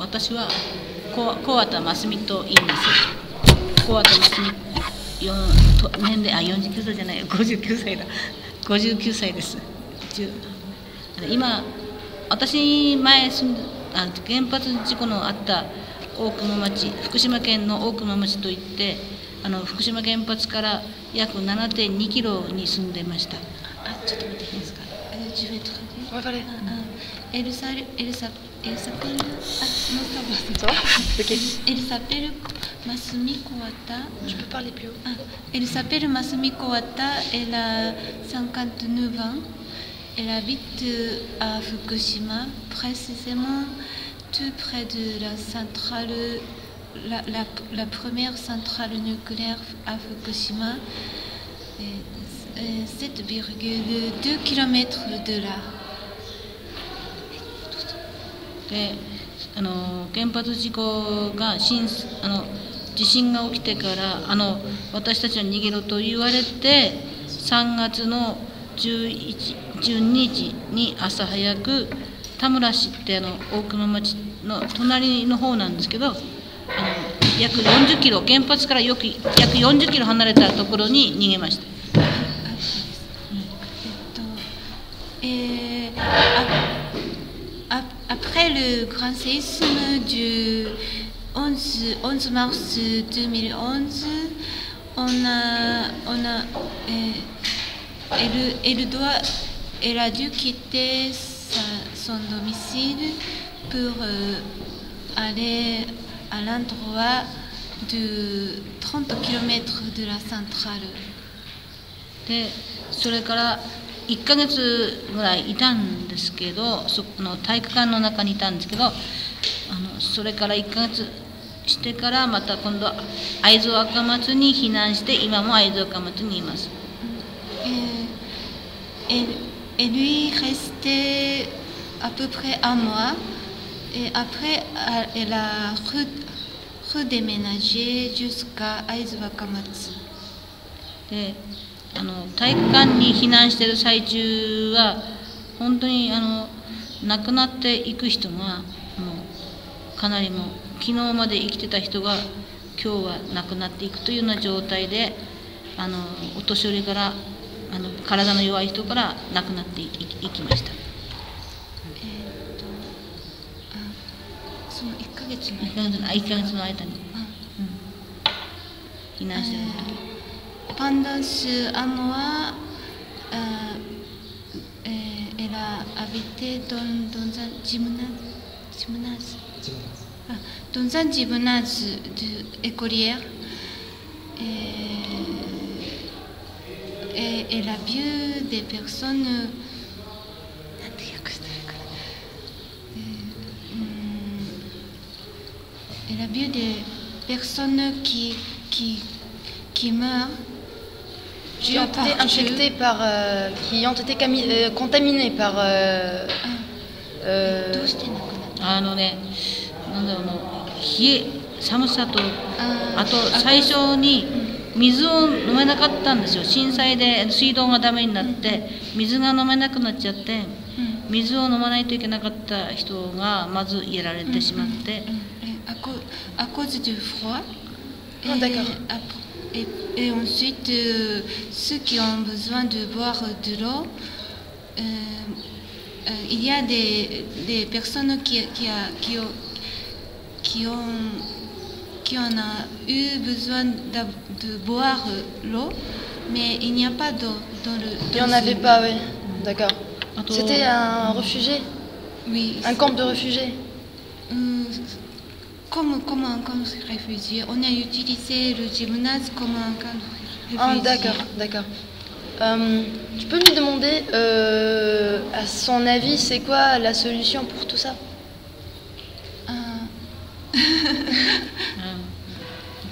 私は小畑真澄と言います。小畑真澄、年齢、49歳じゃない、59歳だ。59歳です。今、私前住んで、原発事故のあった大熊町、福島県の大熊町といって、福島原発から約 7.2 キロに住んでました。ちょっと待っていいですか。Elle s'appelle Masumi Kawata. Tu peux parler plus haut. Elle s'appelle Masumi Kawata. Elle a 59 ans. Elle habite à Fukushima, précisément tout près de la centrale, la première centrale nucléaire à Fukushima, 7,2 km de là. で原発事故が地震が起きてから私たちは逃げろと言われて3月の12日に朝早く田村市って大熊町の隣の方なんですけど約40キロ原発から約40キロ離れたところに逃げました。Après le grand séisme du 11 mars 2011, elle a dû quitter son domicile pour aller à l'endroit de 30 km de la centrale. で、それから1ヶ月ぐらいいたんですけど、体育館の中にいたんですけど、それから1ヶ月してからまた今度は会津若松に避難して今も会津若松にいます。Elle lui restait à peu près un mois et après elle a redéménagé jusqu'à 会津若松。で体育館に避難している最中は本当に亡くなっていく人がかなりもう昨日まで生きてた人が今日は亡くなっていくというような状態でお年寄りから体の弱い人から亡くなっていきました。その1ヶ月の間に避難している時。Pendant ce mois, elle a habité dans un gymnase écolière et elle a vu des personnes qui meurent. Qui ont été infectés par, qui ont été contaminés par. どうして亡くなった？なんだろう寒さとあと最初に水を飲めなかったんですよ。震災で水道がダメになって水が飲めなくなっちゃって水を飲まないといけなかった人がまずやられてしまって。À cause du froid. Et ensuite, ceux qui ont besoin de boire de l'eau, il y a des personnes qui ont eu besoin de boire l'eau, mais il n'y a pas d'eau dans le... Il n'y en avait pas, oui. D'accord. C'était un réfugié? Oui. Un camp de réfugiés? Comme réfugié, on a utilisé le gymnase comme un camp de réfugié. Ah, d'accord. Tu peux lui demander, à son avis, c'est quoi la solution pour tout ça?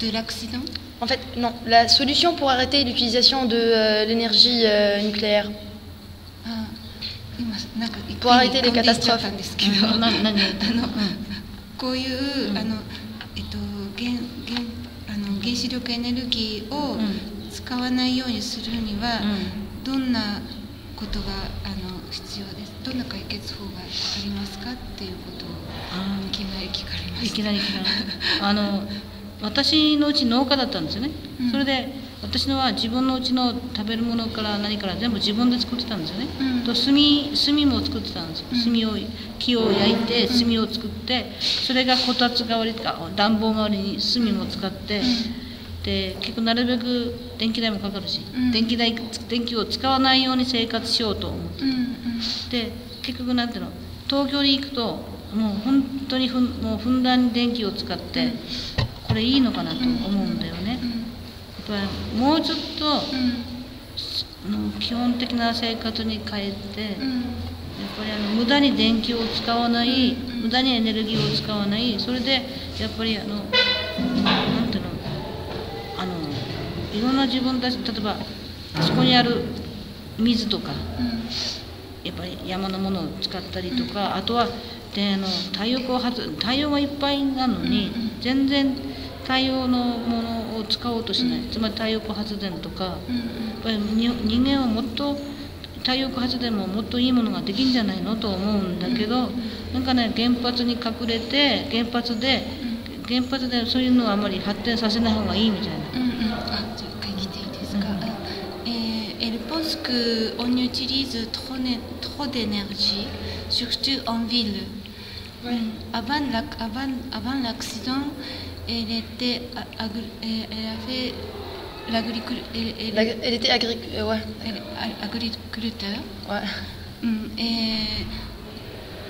De l'accident? En fait, non. La solution pour arrêter l'utilisation de l'énergie nucléaire. Pour arrêter les catastrophes. こういう原子力エネルギーを使わないようにするには、どんなことが必要です。どんな解決法がありますかっていうことをいきなり聞かれました。いきなり聞かれ私のうち農家だったんですよね、それで私のは自分のうちの食べるものから何から全部自分で作ってたんですよね、と炭も作ってたんですよ、木を焼いて炭を作って、それがこたつ代わりとか暖房代わりに炭も使って、で結構なるべく電気代もかかるし、電気を使わないように生活しようと思って、で結局なんていうの、東京に行くともう本当にもうふんだんに電気を使って、これいいのかなと思うんだよね。やっぱりもうちょっと、基本的な生活に変えて、やっぱり無駄に電気を使わない、無駄にエネルギーを使わない、それでやっぱりなんていうの、いろんな自分たち、例えばそこにある水とか、やっぱり山のものを使ったりとか、あとは太陽がいっぱいなのに、全然太陽のものを使おうとしない、つまり太陽光発電とか、やっぱり人間はもっと太陽光発電ももっといいものができるんじゃないのと思うんだけど、なんかね、原発に隠れて原発でそういうのはあまり発展させない方がいいみたいな。じゃあ書いていいですか。Elle pense qu'on utilise trop d'énergie, surtout en ville. Avant l'accident, elle était agriculteur.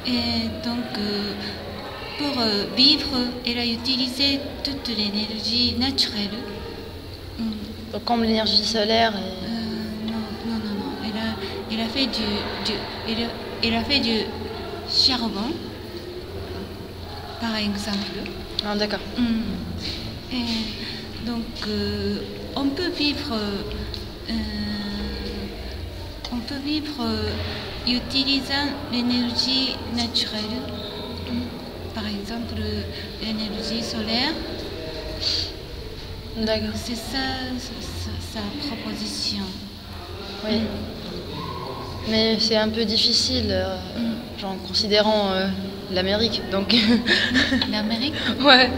Et donc, pour vivre, elle a utilisé toute l'énergie naturelle. Comme l'énergie solaire Non. Elle a fait du charbon, par exemple. Ah, d'accord. Et donc, on peut vivre utilisant l'énergie naturelle, par exemple l'énergie solaire. D'accord. C'est ça sa proposition. Oui. Mais c'est un peu difficile, genre, en considérant l'Amérique, donc... L'Amérique? Ouais.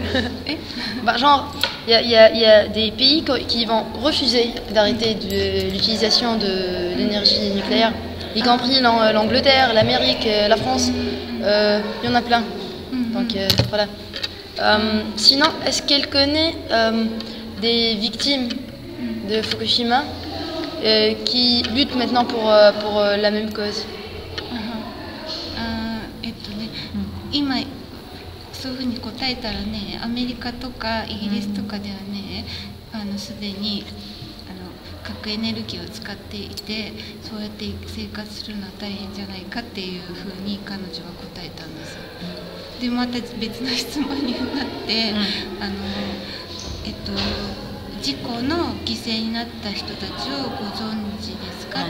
Bah, genre, il y a des pays qui vont refuser d'arrêter l'utilisation de l'énergie nucléaire, y compris l'Angleterre, l'Amérique, la France. Il y en a plein. Donc, voilà. Sinon, est-ce qu'elle connaît des victimes de Fukushima qui luttent maintenant pour la même cause? 今そういうふうに答えたらね、アメリカとかイギリスとかではね、すでに核エネルギーを使っていて、そうやって生活するのは大変じゃないかっていうふうに彼女は答えたんです。でまた別の質問になって、事故の犠牲になった人たちをご存知ですか？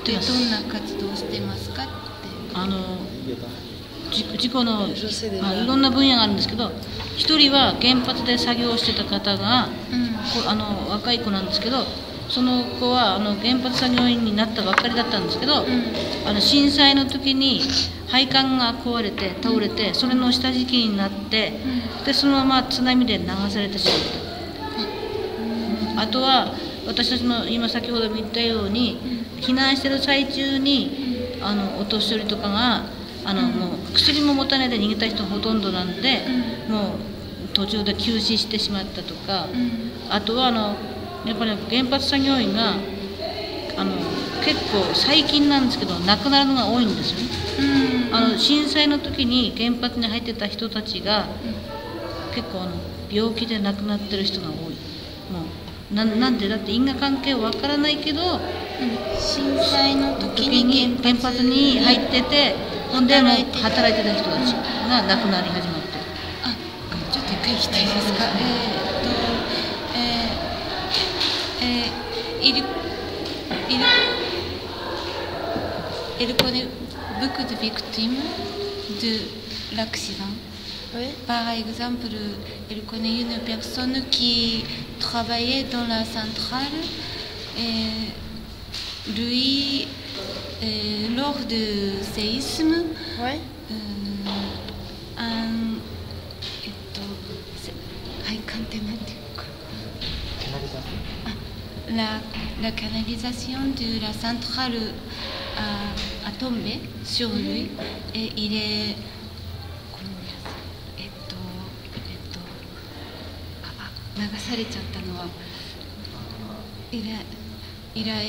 でどんな活動をしてますかって。事故のいろんな分野があるんですけど、一人は原発で作業してた方が、若い子なんですけど、その子は原発作業員になったばっかりだったんですけど、震災の時に配管が壊れて倒れて、それの下敷きになって、でそのまま津波で流されてしまった。あとは私たちの今先ほど言ったように、避難してる最中にお年寄りとかがもう薬も持たないで逃げた人がほとんどなんで、もう途中で急死してしまったとか、あとはやっぱり原発作業員が結構最近なんですけど亡くなるのが多いんですよね。震災の時に原発に入ってた人たちが結構病気で亡くなってる人が多い。もうなんでだって因果関係はわからないけど、震災の時に原発に入ってて、ほんでも働いてた人たちが亡くなり始まってる。ちょっと一回聞きたいですか。Elle connaît beaucoup de victimes de l'accident. Oui. Par exemple, elle connaît une personne qui travaillait dans la centrale et lui, lors du séisme, Ouais. La canalisation de la centrale a tombé sur lui et il est il a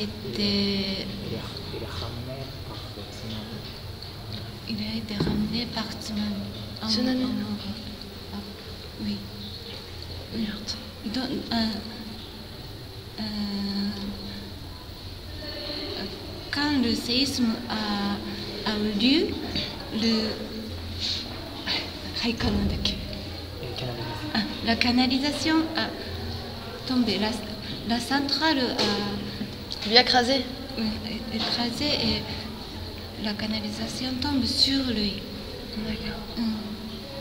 été ramené par tsunami. Oui. Donc, quand le séisme a eu lieu, la canalisation a tombé. La centrale Lui a écrasé. écrasé et la canalisation tombe sur lui. D'accord.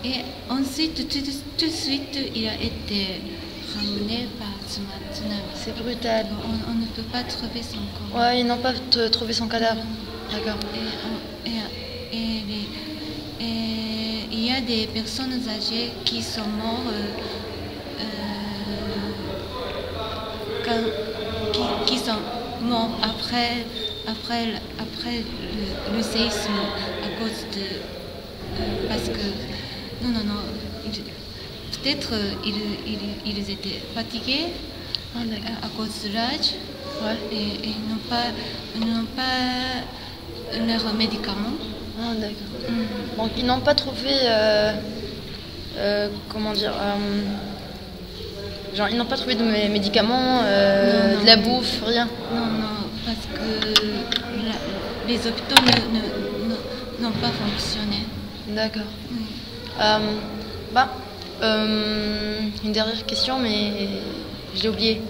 Et ensuite, tout de suite, il a été ramené par tsunami. C'est brutal. On ne peut pas trouver son corps. Ouais, ils n'ont pas trouvé son cadavre. D'accord. Et il y a des personnes âgées qui sont mortes qui sont morts après le séisme à cause de parce que non peut-être ils étaient fatigués à cause de l'âge. Ouais. Et ils n'ont pas leurs médicaments. Ah, d'accord. Donc ils n'ont pas trouvé comment dire genre ils n'ont pas trouvé de médicaments, non. de la bouffe, rien. Non, parce que les hôpitaux n'ont pas fonctionné. D'accord. Oui. Une dernière question, mais j'ai oublié.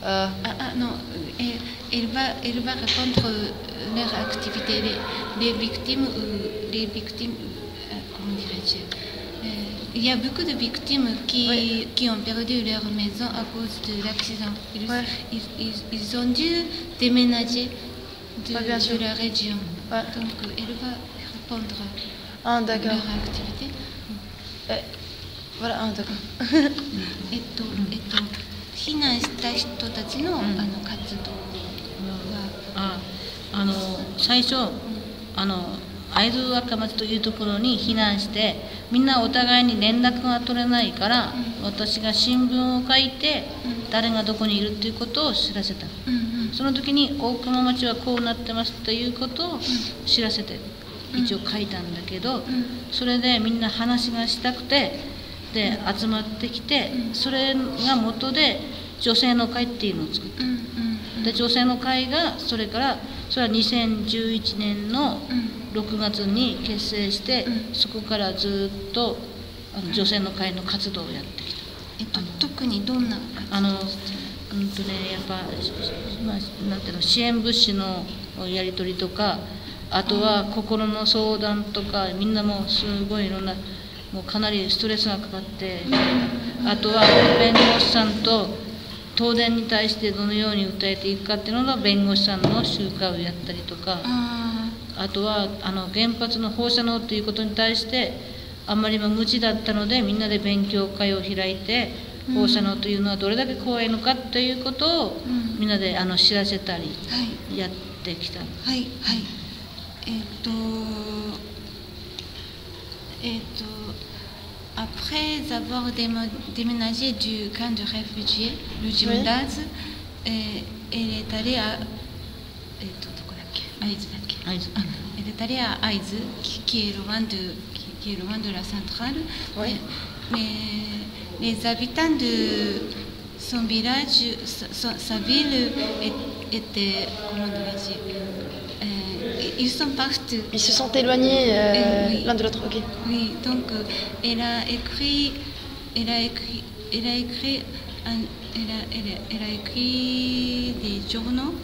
Non, il va répondre leur activité. Les victimes, comment dirais-je, il y a beaucoup de victimes qui ont perdu leur maison à cause de l'accident. Ils ont dû déménager de la région. Ouais. Donc, il va répondre Ah, d'accord. leur activité. Voilà, d'accord. 避難した人たちの、活動は最初会津若松というところに避難してみんなお互いに連絡が取れないから、私が新聞を書いて、誰がどこにいるっていうことを知らせた、その時に大熊町はこうなってますということを知らせて一応書いたんだけど、それでみんな話がしたくてで集まってきて、それが元で女性の会っていうのを作った、で女性の会がそれは2011年の6月に結成して、そこからずっと女性の会の活動をやってきた。特にどんな活動やっぱ、なんていうの、支援物資のやり取りとか、あとは心の相談とか、みんなもうすごいいろんなもうかなりストレスがかかって、あとは弁護士さんと東電に対してどのように訴えていくかっていうのが弁護士さんの集会をやったりとか、あとは原発の放射能ということに対してあんまり無知だったので、みんなで勉強会を開いて、放射能というのはどれだけ怖いのかということをみんなで知らせたりやってきた。Après avoir déménagé du camp de réfugiés, le gymnase, elle est allée à Aizu, qui est loin de la centrale. Mais les habitants de son village, sa ville était, comment dirais-je, ils sont partis. Ils se sont éloignés l'un de l'autre. Ok. Oui, donc elle a écrit des journaux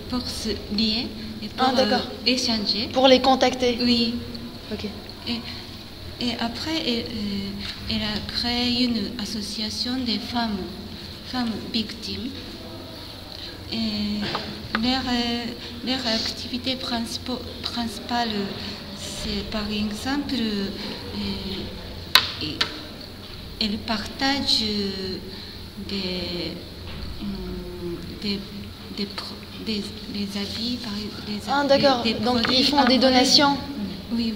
pour se lier et pour échanger. Pour les contacter. Oui. Ok. Et après, elle a créé une association des femmes victimes. leur activité principale, c'est par exemple, elles partagent des habits, d'accord, donc ils font des donations. Oui,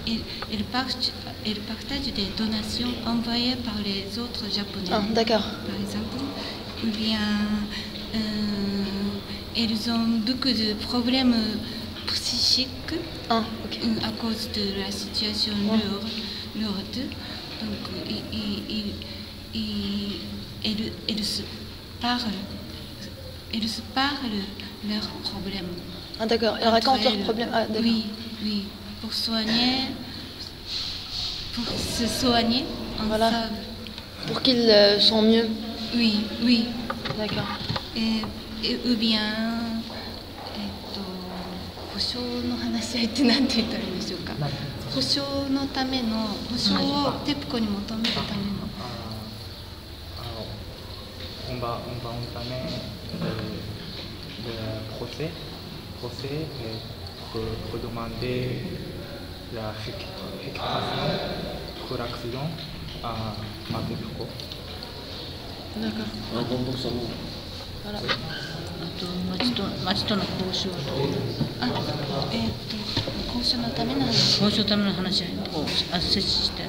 ils partagent des donations envoyées par les autres Japonais. D'accord. Par exemple, ou bien ils ont beaucoup de problèmes psychiques à cause de la situation lourde. Donc, ils se parlent leurs problèmes. Ah d'accord, ils racontent leurs problèmes. Ah, oui, pour se soigner ensemble. Pour qu'ils sont mieux. Oui. D'accord. Ou bien 保証の話し合いって何て言ったらいいんでしょうか。保証のための保証をテプコに求めるための。On va entamer le procès pour demander la récupération pour l'accident à Tepco. D'accord. Un remboursement. Voilà. 町との交渉と交渉のための話交渉のための話を設置して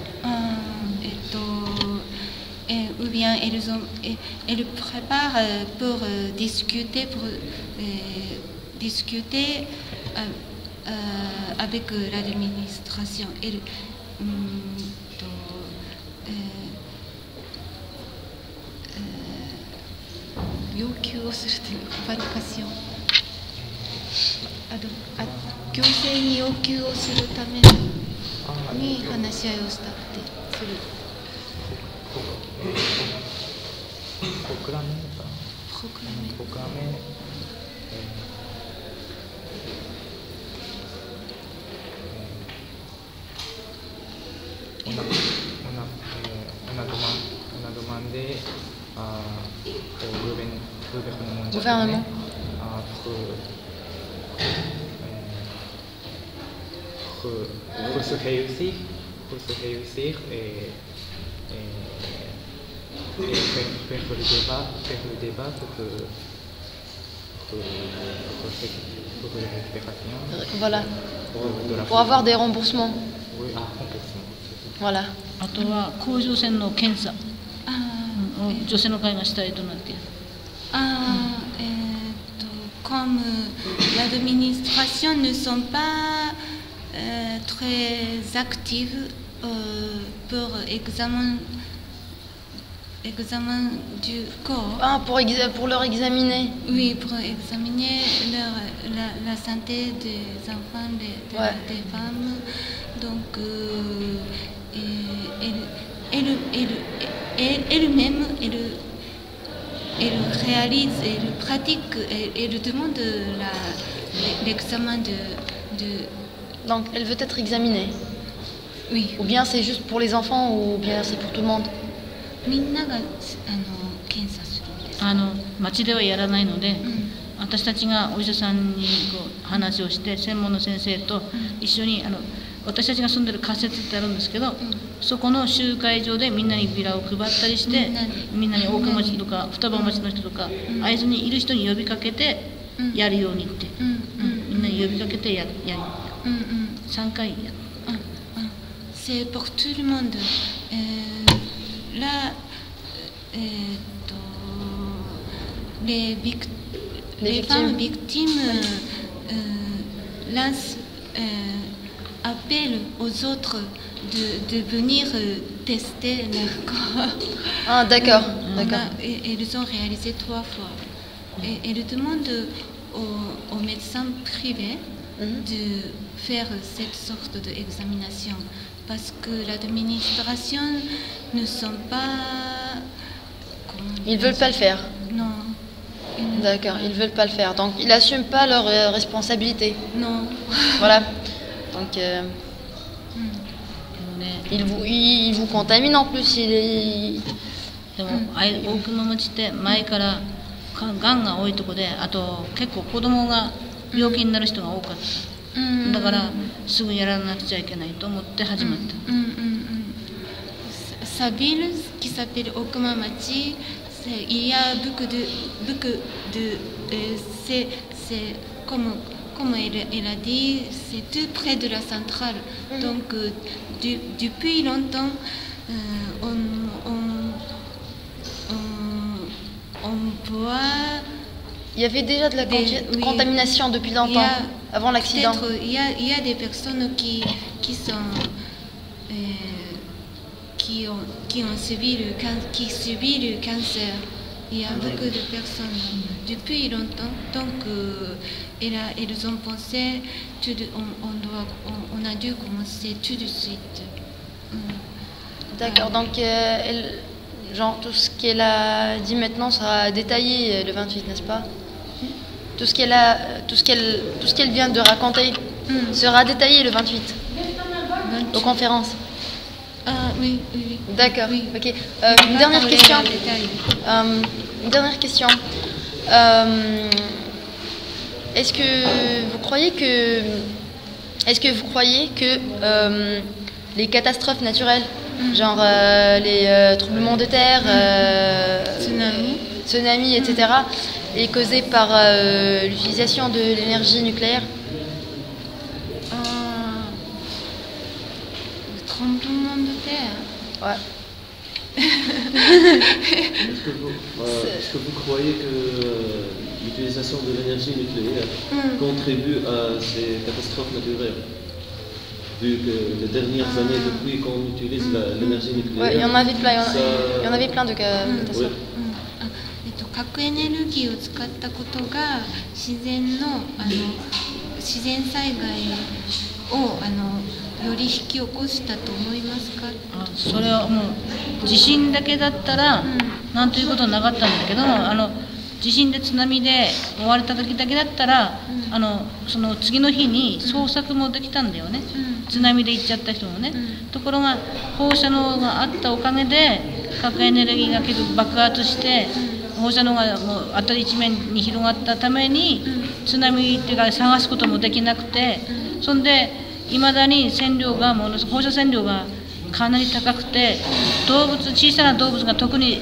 ou bien elles préparent pour discuter avec l'administration. Vacation. 行政に要求をするために話し合いをしたってする。Proclamer. On a demandé au gouvernement pour se réussir et faire le débat pour la récupération. Voilà. Pour avoir des remboursements. Oui, remboursement. Voilà. あとは甲状腺の検査を女性の会がしたいとなって。Comme l'administration ne sont pas très actives pour examen du corps. Pour leur examiner. Oui, pour examiner la santé des enfants, des femmes. Donc, elle-même, elle réalise, elle pratique, elle demande l'examen de... Donc, elle veut être examinée. Oui. Ou bien c'est juste pour les enfants, ou bien c'est pour tout le monde. みんなが検査するんです。町ではやらないので、私たちがお医者さんに話をして専門の先生と一緒に私たちが住んでる仮設ってあるんですけど、そこの集会場でみんなにビラを配ったりして、みんなに大川町とか双葉町の人とか会津にいる人に呼びかけてやるようにって、みんなに呼びかけてやる。3回やる。C'est pour tout le monde. Là, les femmes victimes lancent appel aux autres de venir tester leur corps. Ah, d'accord. Ils ont réalisé 3 fois. Et ils demandent aux médecins privés de faire cette sorte d'examination. Parce que l'administration ne sont pas... Ils ne veulent pas le faire. Non. D'accord, ils ne veulent pas le faire. Donc, ils n'assument pas leur responsabilité. Non. Voilà. Donc, ils vous contaminent en plus. でも大熊町って前からがんが多いとこで、あと結構子供が病気になる人が多かった、だからすぐやらなくちゃいけないと思って始まった。Sa ville qui s'appelle Okuma-machi, il y a beaucoup de c'est comme elle a dit, c'est tout près de la centrale. Donc depuis longtemps, on voit. Il y avait déjà de la contamination depuis longtemps, avant l'accident. Il y a des personnes qui ont subi le cancer. Il y a beaucoup de personnes depuis longtemps. Donc, ils ont pensé, on a dû commencer tout de suite. D'accord, donc genre tout ce qu'elle a dit maintenant sera détaillé le 28, n'est-ce pas? Tout ce qu'elle vient de raconter sera détaillé le 28 aux conférences. Ah oui. D'accord, oui. Ok. Une dernière question. Est-ce que vous croyez que les catastrophes naturelles, genre les tremblements de terre, tsunamis, etc., est causée par l'utilisation de l'énergie nucléaire? Le tremblement de terre. Ouais. Est-ce que vous croyez que l'utilisation de l'énergie nucléaire contribue à ces catastrophes naturelles? Vu que les dernières années, depuis qu'on utilise l'énergie nucléaire, ouais, il y en avait plein de catastrophes. 核エネルギーを使ったことが自然災害をより引き起こしたと思いますか？それはもう地震だけだったらなんということはなかったんだけど、地震で津波で追われた時だけだったら、その次の日に捜索もできたんだよね、津波で行っちゃった人もね、ところが放射能があったおかげで核エネルギーが結局爆発して、放射能がもう辺り一面に広がったために、津波っていうか探すこともできなくて、そんでいまだに放射線量がかなり高くて、小さな動物が特に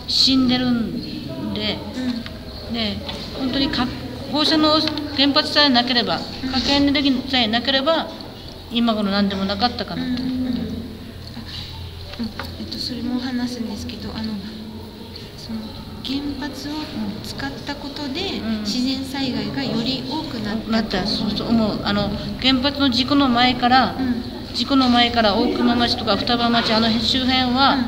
死んでるんで、本当に放射能原発さえなければ、核エネルギーさえなければ今頃何でもなかったかなと。それも話すんですけど、その原発を使ったことで自然災害がより多くなった。そう思う。原発の事故の前から大熊町とか双葉町、周辺は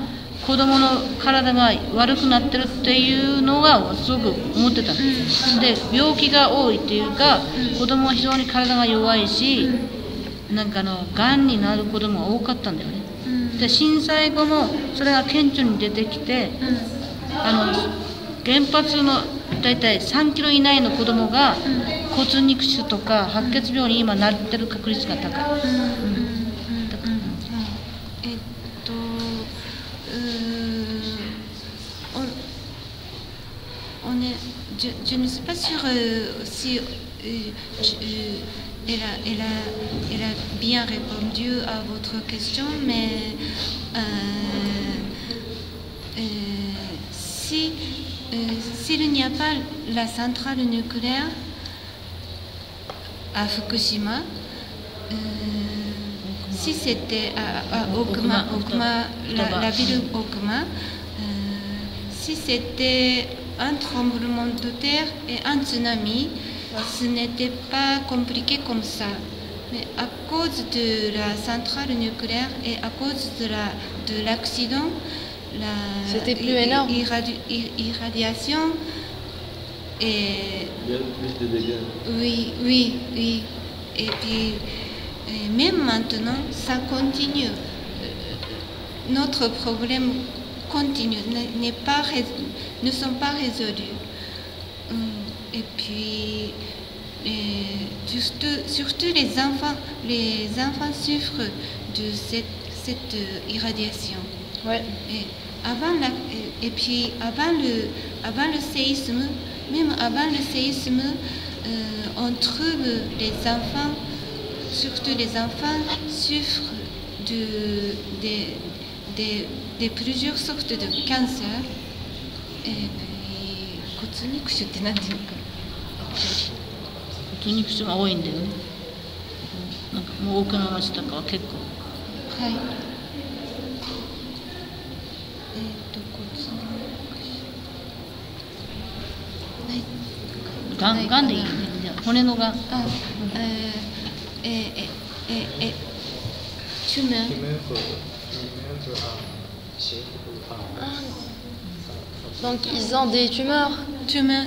子供の体が悪くなってるっていうのがすごく思ってた。で、病気が多いっていうか、子供は非常に体が弱いし、なんかがんになる子供が多かったんだよね。で、震災後もそれが顕著に出てきて、原発のだいたい3キロ以内の子供が骨肉腫とか白血病に今なってる確率が高い。Je ne suis pas sûre si elle a bien répondu à votre question, mais s'il n'y a pas la centrale nucléaire à Fukushima, si c'était à Okuma, la ville Okuma, si c'était un tremblement de terre et un tsunami, ce n'était pas compliqué comme ça. Mais à cause de la centrale nucléaire et à cause de l'accident, c'était plus énorme. Irradiation et il y a plus de dégâts. Oui. Et puis même maintenant, ça continue. Notre problème continue, ne sont pas résolus. Et puis surtout les enfants souffrent de cette irradiation. Ouais. Et avant Et puis, avant le séisme, même avant le séisme, on trouve les enfants, surtout les enfants, souffrent de plusieurs sortes de cancers. Et puis, 骨肉腫ってなんていうのか骨肉腫が多いんだよね。なんかもう奥の町とかは結構。はい。骨肉腫。がんでいいね。じゃあ骨のがん。tumeur. Donc ils ont des tumeurs. Tumeur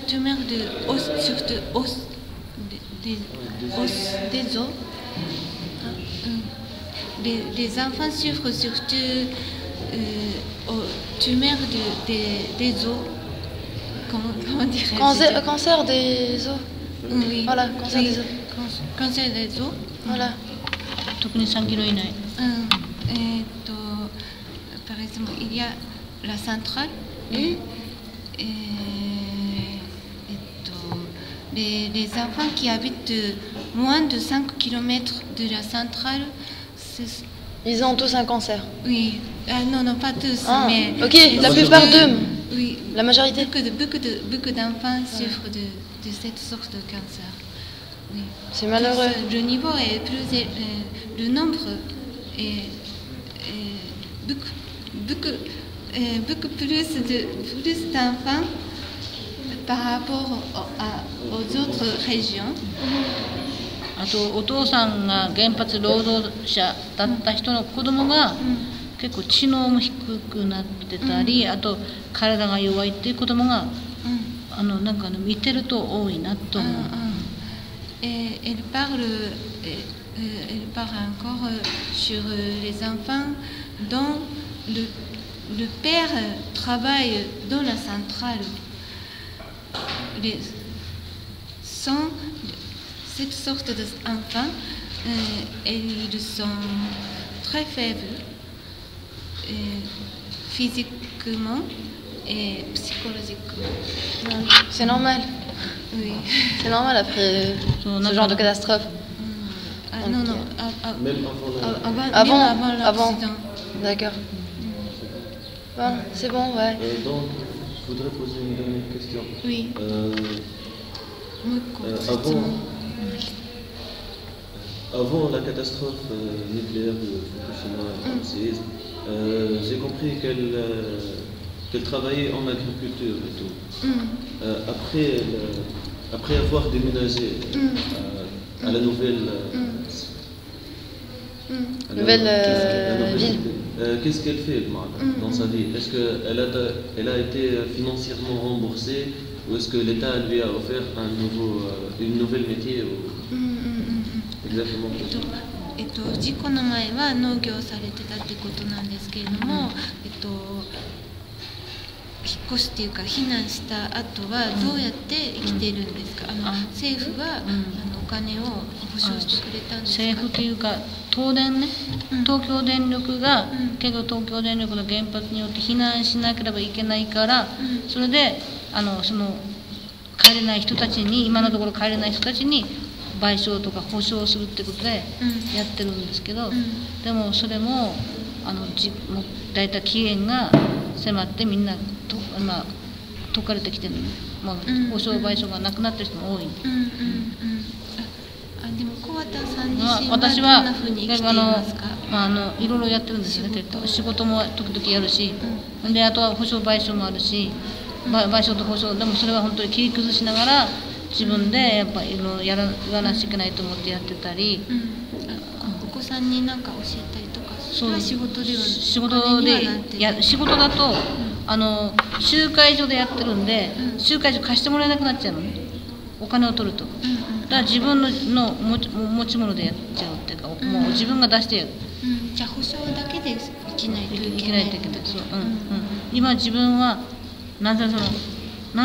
de os, surtout os, des os. Les enfants souffrent surtout tumeur des os. Comment dirais-je? Cancer des os. Oui. Voilà, cancer des os. Cancer des os. Voilà. 特に3キロ以内。Par exemple, il y a la centrale. Les enfants qui habitent moins de 5 km de la centrale, ils ont tous un cancer. Oui, non, pas tous, mais... Ok, la plupart d'eux. Oui, la majorité. Beaucoup d'enfants souffrent de cette sorte de cancer. Oui. C'est malheureux. Le niveau est plus... le nombre est beaucoup plus d'enfants par rapport aux autres régions. あとお父さんが原発労働者だった人の子供が結構知能も低くなってたり、あと体が弱いっていう子供がなんか見てると多いなと思う。Elle parle encore sur les enfants dont le père travaille dans la centrale. Cette sorte d'enfants, ils sont très faibles physiquement et psychologiquement. C'est normal. Oui. C'est normal après ce genre de catastrophe. Non. Même avant l'accident. D'accord. Bon, c'est bon, ouais. Donc, je voudrais poser une dernière question. Oui. Avant la catastrophe nucléaire de Fukushima française, j'ai compris qu'elle travaillait en agriculture et tout. Après avoir déménagé à la nouvelle ville, qu'est-ce qu'elle fait dans sa vie? Est-ce qu'elle a été financièrement remboursée ou est-ce que l'État lui a offert une nouvelle métier exactement? 事故の前は農業をされてたってことなんですけれども、引っ越しっていうか避難した後はどうやって生きてるんですか？政府がお金を保証してくれたんですか？政府っていうか東電ね、東京電力が結構東京電力の原発によって避難しなければいけないから、それでその帰れない人たちに、今のところ帰れない人たちに賠償とか保証するってことでやってるんですけど、でもそれもだいたい期限が迫ってみんな解かれてきてるの、もう保証賠償がなくなってる人も多い。でも小畑さん自身は私はどんなふうに生きていますか？いろいろやってるんですよね。仕事も時々やるし、であとは保証賠償もあるし、賠償と保証、でもそれは本当に切り崩しながら自分でやっぱり言わなきゃいけないと思ってやってたり、お子さんに何か教えたりとか、それは仕事では仕事だと集会所でやってるんで、集会所貸してもらえなくなっちゃうのね、お金を取ると。だから自分の持ち物でやっちゃうっていうか、もう自分が出してやる。じゃあ保証だけで生きないといけない。今自分はなん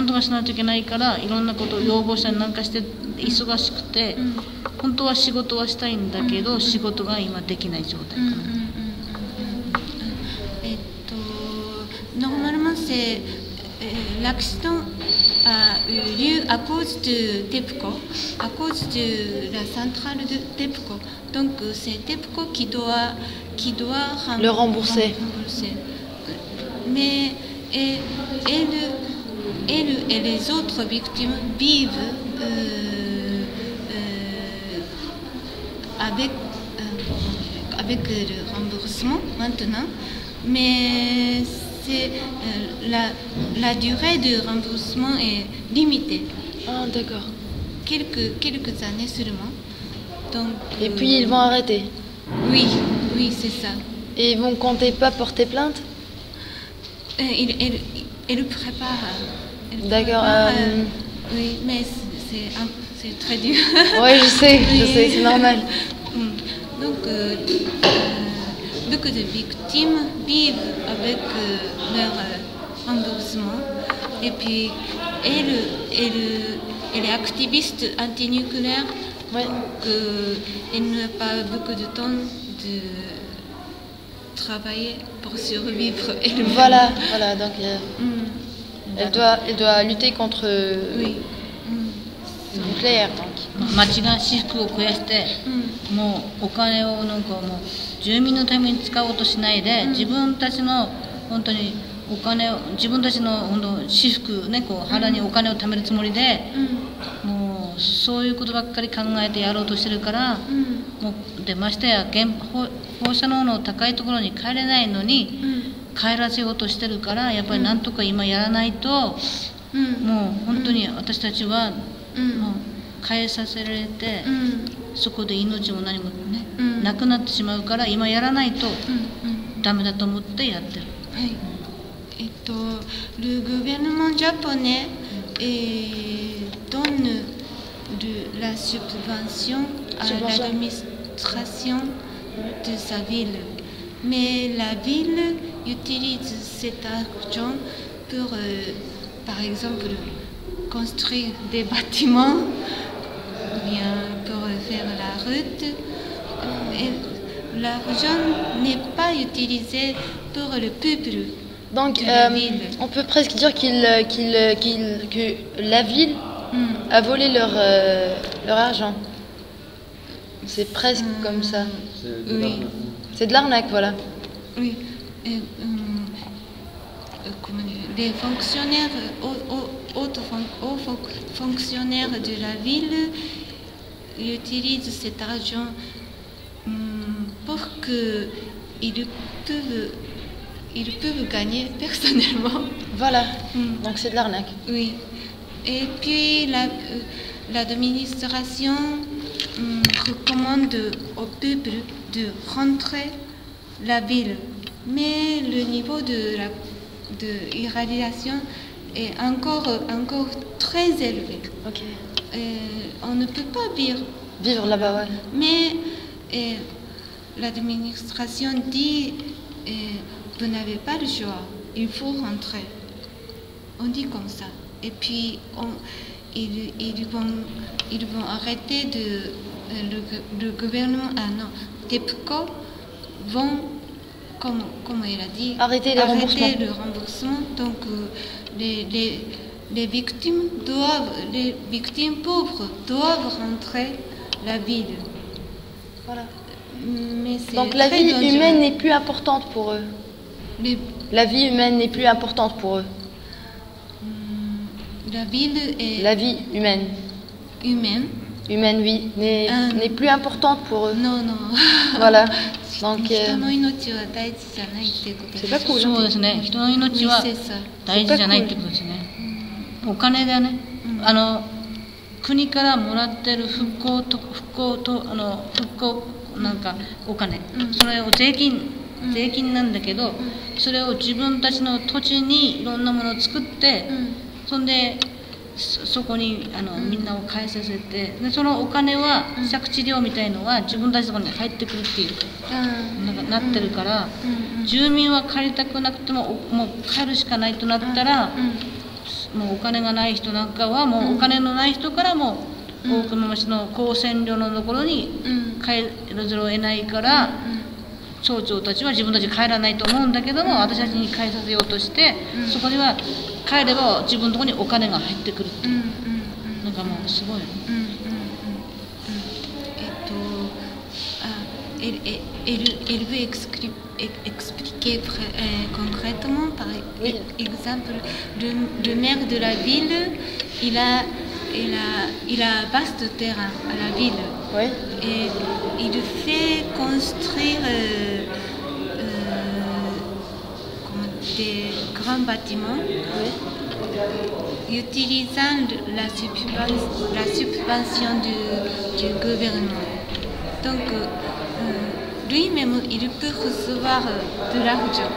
とかしないといけないから、いろんなことを要望したりなんかして忙しくて、本当は仕事はしたいんだけど、仕事が今できない状態かな。Normalement, l'accident a eu lieu à cause de TEPCO, à cause de la centrale de TEPCO. Donc c'est TEPCO qui doit le rembourser. Mais et les autres victimes vivent avec le remboursement maintenant, mais la durée du remboursement est limitée. Ah, d'accord. Quelques années seulement. Donc, et puis ils vont arrêter. Oui, c'est ça. Et ils vont compter pas porter plainte? Elle prépare. D'accord. Oui, mais c'est très dur. Oui, je sais, c'est normal. Donc, beaucoup de victimes vivent avec leur remboursement. Et puis, elle est activiste antinucléaire. Ouais. Donc, elle n'a pas beaucoup de temps de travailler pour survivre. Voilà, donc elle doit lutter contre le nucléaire. Donc. 町が私服を増やして、もうお金をなんかもう住民のために使おうとしないで、自分たちの本当にお金を自分たちの本当私服ねこう腹にお金を貯めるつもりで、もうそういうことばっかり考えてやろうとしてるから、もうでましてや放射能の高いところに帰れないのに、帰らせようとしてるからやっぱりなんとか今やらないと、もう本当に私たちはもう帰させられて、そこで命も何もね、なくなってしまうから今やらないとダメだと思ってやってる。はい。Le gouvernement japonais donne la subvention à l'administration de sa ville. Mais la ville utilise cet argent pour, par exemple, construire des bâtiments, bien pour faire la route. Et l'argent n'est pas utilisé pour le peuple. Donc, on peut presque dire que la ville a volé leur argent. C'est presque comme ça. C'est de l'arnaque, voilà. Oui. Les fonctionnaires, hauts fonctionnaires de la ville utilisent cet argent pour qu'ils peuvent gagner personnellement. Voilà, donc c'est de l'arnaque. Oui. Et puis l'administration recommande au peuple de rentrer la ville. Mais le niveau de irradiation est encore très élevé. Ok. On ne peut pas vivre là-bas, ouais. Mais l'administration dit vous n'avez pas le choix, il faut rentrer. On dit comme ça. Et puis ils vont arrêter le gouvernement. Ah non, TEPCO vont, comme il a dit, arrêter le remboursement. Donc les victimes pauvres doivent rentrer la ville. Voilà. Mais donc la vie humaine n'est plus importante pour eux. La vie humaine n'est plus importante pour eux. La vie humaine. Humaine, oui, n'est plus importante pour eux. Non. Voilà. Donc, c'est pas cool. そうですね。人の命は大事じゃないってことですね。お金だね。国からもらってる復興なんかお金、それを税金なんだけど、それを自分たちの土地にいろんなものを作って、そんでそこにみんなを返させて、でそのお金は借地料みたいのは自分たちのところに入ってくるっていうなってるから、住民は借りたくなくてももう帰るしかないとなったら、もうお金がない人なんかはもうお金のない人からも大熊町の高線路のところに帰らざるを得ないから、町長たちは自分たち帰らないと思うんだけども、私たちに帰させようとして、そこには帰れば自分のところにお金が入ってくるっていう、なんかもうすごいよね。Elle veut expliquer concrètement, par exemple, le maire de la ville, il a vaste terrain à la ville. Oui. Et il fait construire des grands bâtiments, utilisant la subvention du gouvernement. Donc, lui-même, il peut recevoir de l'argent.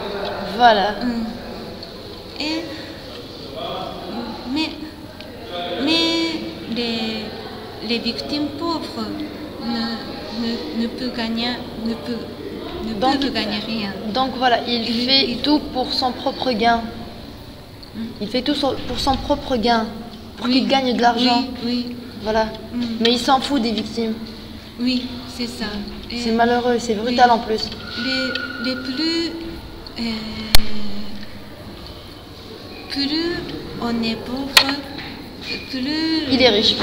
Voilà. Et, mais les victimes pauvres ne peuvent gagner rien. Donc voilà, il fait tout pour son propre gain. Il fait tout pour son propre gain, pour qu'il gagne de l'argent. Oui. Voilà. Mais il s'en fout des victimes. Oui, c'est ça. C'est malheureux, c'est brutal en plus. Les plus on est pauvre, plus... Il est riche.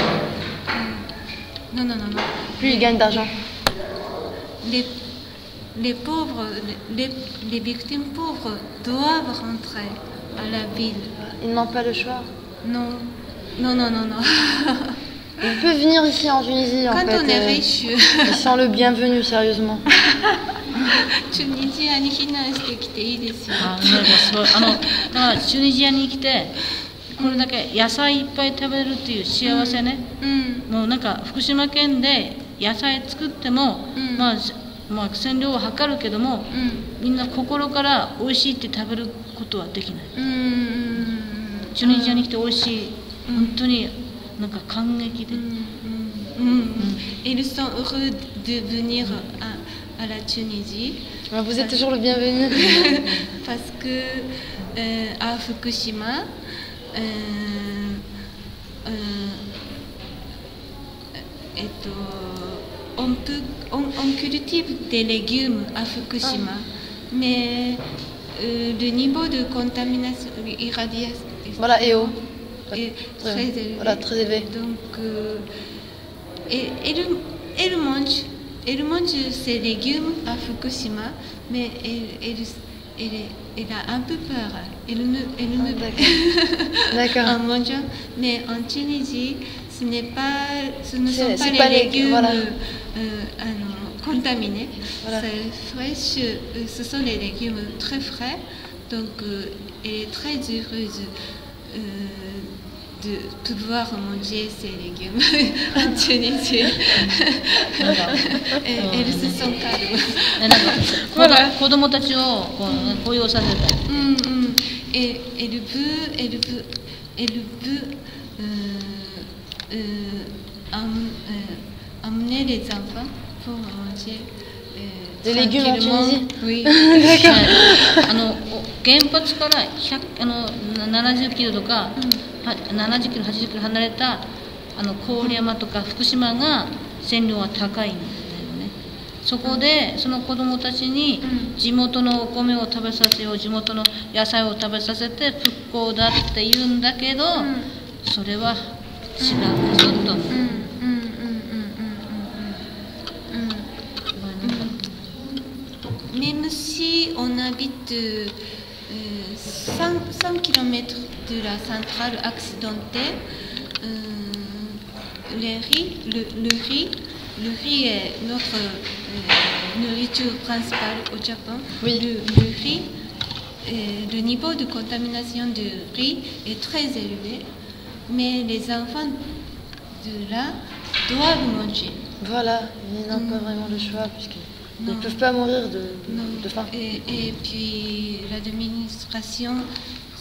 Non. Plus il gagne d'argent. Les pauvres, les victimes pauvres doivent rentrer à la ville. Ils n'ont pas le choix. Non. Ils peuvent venir ici en Tunisie, Quand on est riche. Ils sont le bienvenu, sérieusement. Tunisieに避難してきていいですよ。だからチュニジアに来てこれだけ野菜いっぱい食べるっていう幸せね。もうなんか福島県で野菜作っても、まあ占領は図るけども、みんな心から美味しいって食べることはできない。チュニジアに来て美味しい、本当になんか感激で。Ils sont heureux de venir à la Tunisie. Vous êtes toujours le bienvenu. Parce que à Fukushima, on cultive des légumes à Fukushima, mais le niveau de contamination, irradiation, voilà, est haut. Est très élevé. Voilà, très élevé. Donc, elle mange ces légumes à Fukushima, mais elle a un peu peur. Elle ne D'accord. en mangeant, mais en Tunisie, ce ne sont pas les légumes voilà. Contaminés. Voilà. C'est fraîche, ce sont les légumes très frais, donc elle est très heureuse de pouvoir manger ces légumes en Tunisie. Elles se sont calmes. なんか子供たちを抱擁させたい。Et elle peut amener les enfants pour manger des légumes en Tunisie. Oui. 原発から70キロとか、70キロ、80キロ離れた郡山とか福島が線量が高いんだよね。そこでその子供たちに地元のお米を食べさせよう、地元の野菜を食べさせて復興だって言うんだけど、それは違う、ちょっと。Même si on habite 100 km de la centrale accidentée, le riz est notre nourriture principale au Japon. Oui. Le riz, le niveau de contamination du riz est très élevé, mais les enfants de là doivent manger. Voilà, ils n'ont pas vraiment le choix puisqu'ils ne peuvent pas mourir de faim. Et puis l'administration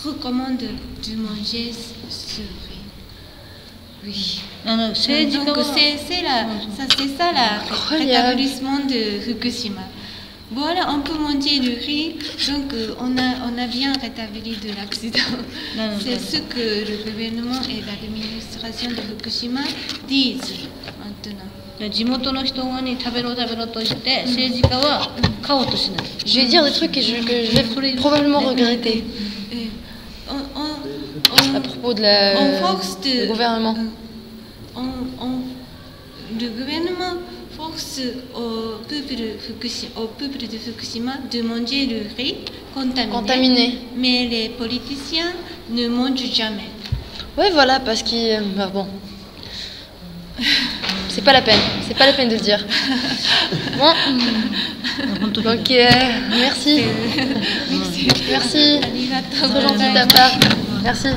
recommande de manger ce riz. Oui. Donc c'est ça le rétablissement de Fukushima. Voilà, on peut manger le riz, donc on a bien rétabli de l'accident. C'est ce que le gouvernement et l'administration de Fukushima disent maintenant. 地元の人に食べろ食べろと言って政治家は買おうとしない。Je vais dire des trucs que je vais probablement regretter à propos de du gouvernement. Le gouvernement force au peuple de Fukushima de manger le riz contaminé. Mais les politiciens ne mangent jamais. Ouais, voilà, parce qu'ils... bon. C'est pas la peine de le dire. Bon. Donc, merci. Merci. C'est trop gentil de ta part. Merci.